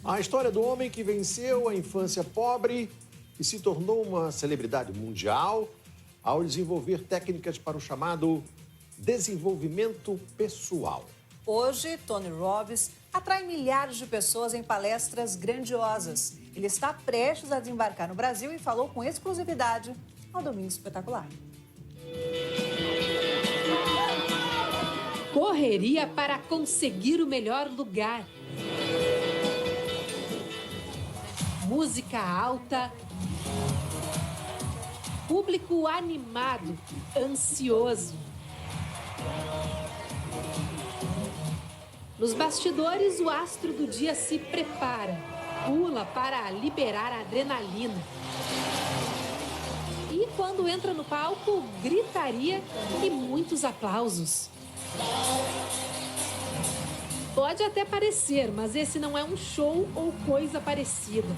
A história do homem que venceu a infância pobre e se tornou uma celebridade mundial ao desenvolver técnicas para o chamado desenvolvimento pessoal. Hoje, Tony Robbins atrai milhares de pessoas em palestras grandiosas. Ele está prestes a desembarcar no Brasil e falou com exclusividade ao Domingo Espetacular. Correria para conseguir o melhor lugar. Música alta. Público animado, ansioso. Nos bastidores, o astro do dia se prepara, pula para liberar a adrenalina. E quando entra no palco, gritaria e muitos aplausos. Pode até parecer, mas esse não é um show ou coisa parecida.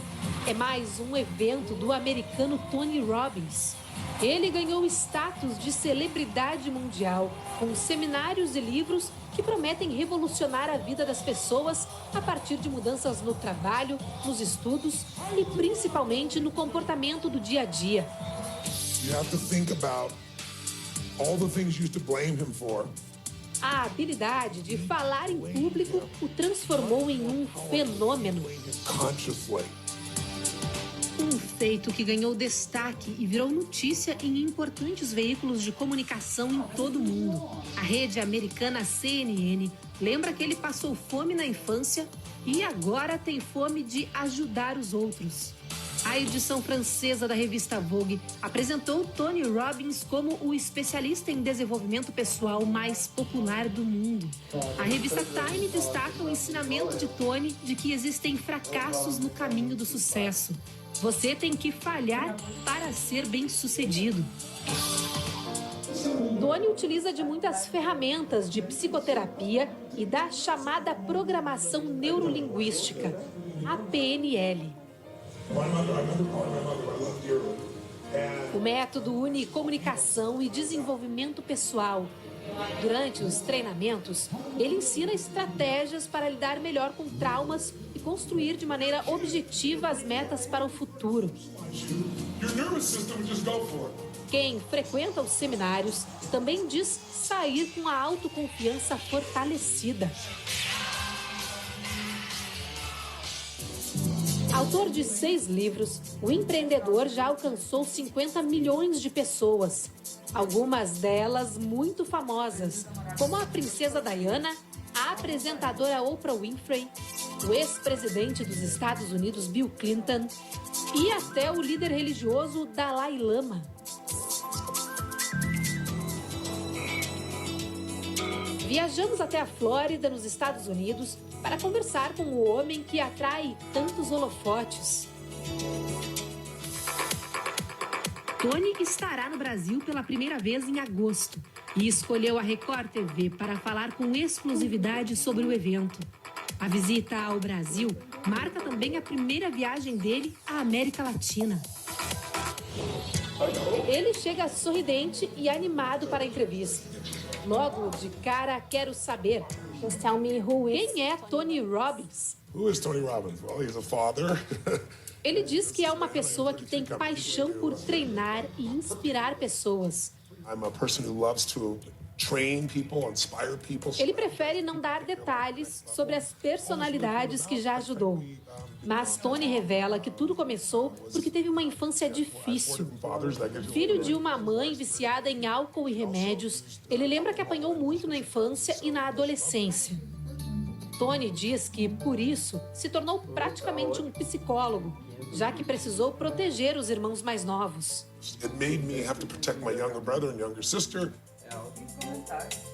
É mais um evento do americano Tony Robbins. Ele ganhou status de celebridade mundial, com seminários e livros que prometem revolucionar a vida das pessoas a partir de mudanças no trabalho, nos estudos e principalmente no comportamento do dia a dia. You have to think about all the things you used to blame him for. A habilidade de falar em público o transformou em um fenômeno. Um feito que ganhou destaque e virou notícia em importantes veículos de comunicação em todo o mundo. A rede americana CNN lembra que ele passou fome na infância e agora tem fome de ajudar os outros. A edição francesa da revista Vogue apresentou Tony Robbins como o especialista em desenvolvimento pessoal mais popular do mundo. A revista Time destaca o ensinamento de Tony de que existem fracassos no caminho do sucesso. Você tem que falhar para ser bem-sucedido. Tony utiliza de muitas ferramentas de psicoterapia e da chamada programação neurolinguística, a PNL. O método une comunicação e desenvolvimento pessoal. Durante os treinamentos, ele ensina estratégias para lidar melhor com traumas e construir de maneira objetiva as metas para o futuro. Quem frequenta os seminários também diz sair com a autoconfiança fortalecida. Autor de 6 livros, o empreendedor já alcançou 50 milhões de pessoas. Algumas delas muito famosas, como a princesa Diana, a apresentadora Oprah Winfrey, o ex-presidente dos Estados Unidos Bill Clinton e até o líder religioso Dalai Lama. Viajamos até a Flórida, nos Estados Unidos, para conversar com o homem que atrai tantos holofotes. Tony estará no Brasil pela primeira vez em agosto e escolheu a Record TV para falar com exclusividade sobre o evento. A visita ao Brasil marca também a primeira viagem dele à América Latina. Ele chega sorridente e animado para a entrevista. Logo de cara, quero saber. Just tell me quem é Tony Robbins? Who is Tony Robbins? Well, he's a father. Ele diz que é uma pessoa que tem paixão por treinar e inspirar pessoas. I'm a person who loves to train people, inspire people. Ele prefere não dar detalhes sobre as personalidades que já ajudou. Mas Tony revela que tudo começou porque teve uma infância difícil. Filho de uma mãe viciada em álcool e remédios, ele lembra que apanhou muito na infância e na adolescência. Tony diz que, por isso, se tornou praticamente um psicólogo, já que precisou proteger os irmãos mais novos. It made me have to protect my younger brother and younger sister.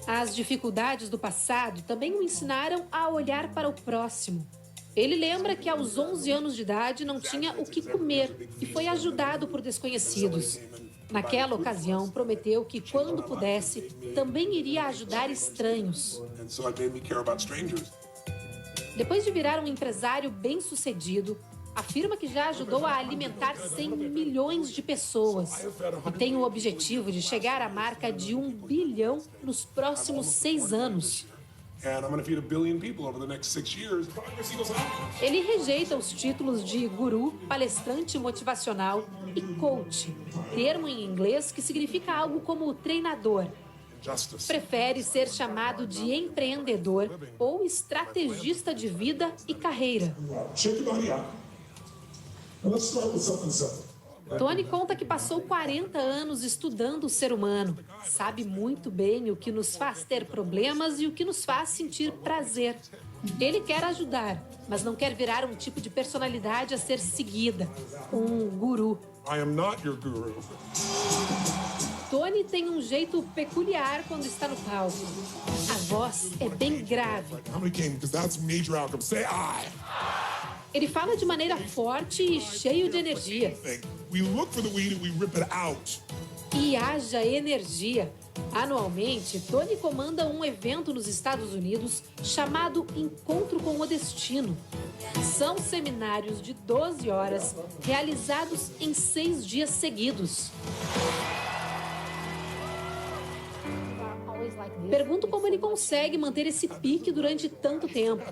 As dificuldades do passado também o ensinaram a olhar para o próximo. Ele lembra que aos 11 anos de idade não tinha o que comer e foi ajudado por desconhecidos. Naquela ocasião, prometeu que, quando pudesse, também iria ajudar estranhos. Depois de virar um empresário bem-sucedido, afirma que já ajudou a alimentar 100 milhões de pessoas e tem o objetivo de chegar à marca de 1 bilhão nos próximos 6 anos. and I'm going to feed 1 billion people over the next 6 years. Progress equals happiness. Ele rejeita os títulos de guru, palestrante motivacional e coach, termo em inglês que significa algo como treinador. Justice. Prefere ser chamado de empreendedor ou estrategista de vida e carreira. Check your body out. And let's start with something simple. Tony conta que passou 40 anos estudando o ser humano. Sabe muito bem o que nos faz ter problemas e o que nos faz sentir prazer. Ele quer ajudar, mas não quer virar um tipo de personalidade a ser seguida, um guru. I am not your guru. Tony tem um jeito peculiar quando está no palco. A voz é bem grave. How many came? Because that's major outcome. Say I. Ele fala de maneira forte e cheio de energia. We look for the weed and we rip it out. E haja energia. Anualmente, Tony comanda um evento nos Estados Unidos chamado Encontro com o Destino. São seminários de 12 horas realizados em 6 dias seguidos. Pergunto como ele consegue manter esse pique durante tanto tempo.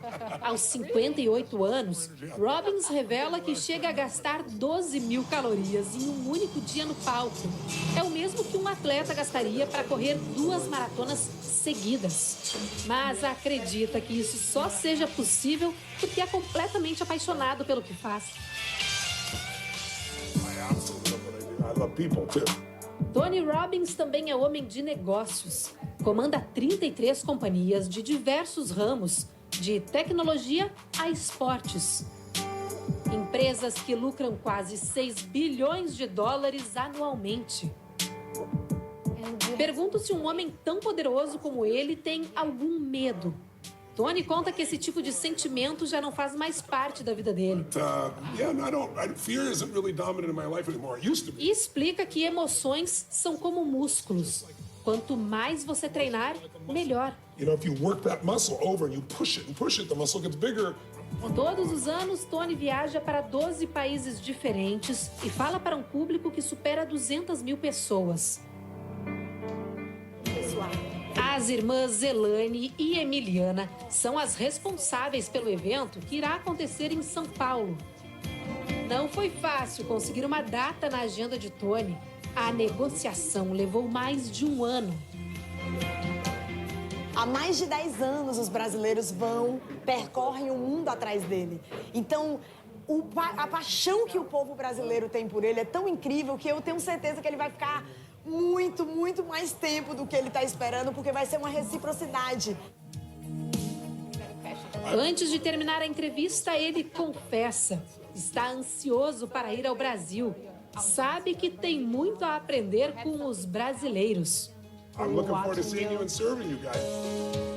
Aos 58 anos, Robbins revela que chega a gastar 12 mil calorias em um único dia no palco. É o mesmo que um atleta gastaria para correr 2 maratonas seguidas. Mas acredita que isso só seja possível porque é completamente apaixonado pelo que faz. I love people too. Tony Robbins também é homem de negócios. Comanda 33 companhias de diversos ramos, de tecnologia a esportes. Empresas que lucram quase 6 bilhões de dólares anualmente. Pergunto se um homem tão poderoso como ele tem algum medo. Tony conta que esse tipo de sentimento já não faz mais parte da vida dele. Fear isn't really dominant in my life anymore. It used to be. E explica que emoções são como músculos. Quanto mais você treinar, melhor. You know, if you work that muscle over and you push it, the muscle gets bigger. Todos os anos, Tony viaja para 12 países diferentes e fala para um público que supera 200 mil pessoas. As irmãs Elane e Emiliana são as responsáveis pelo evento que irá acontecer em São Paulo. Não foi fácil conseguir uma data na agenda de Tony. A negociação levou mais de 1 ano. Há mais de 10 anos os brasileiros percorrem o mundo atrás dele. Então, a paixão que o povo brasileiro tem por ele é tão incrível que eu tenho certeza que ele vai ficar muito, muito mais tempo do que ele está esperando, porque vai ser uma reciprocidade. Antes de terminar a entrevista, ele confessa: está ansioso para ir ao Brasil. Sabe que tem muito a aprender com os brasileiros. I'm looking forward to seeing you and serving you guys.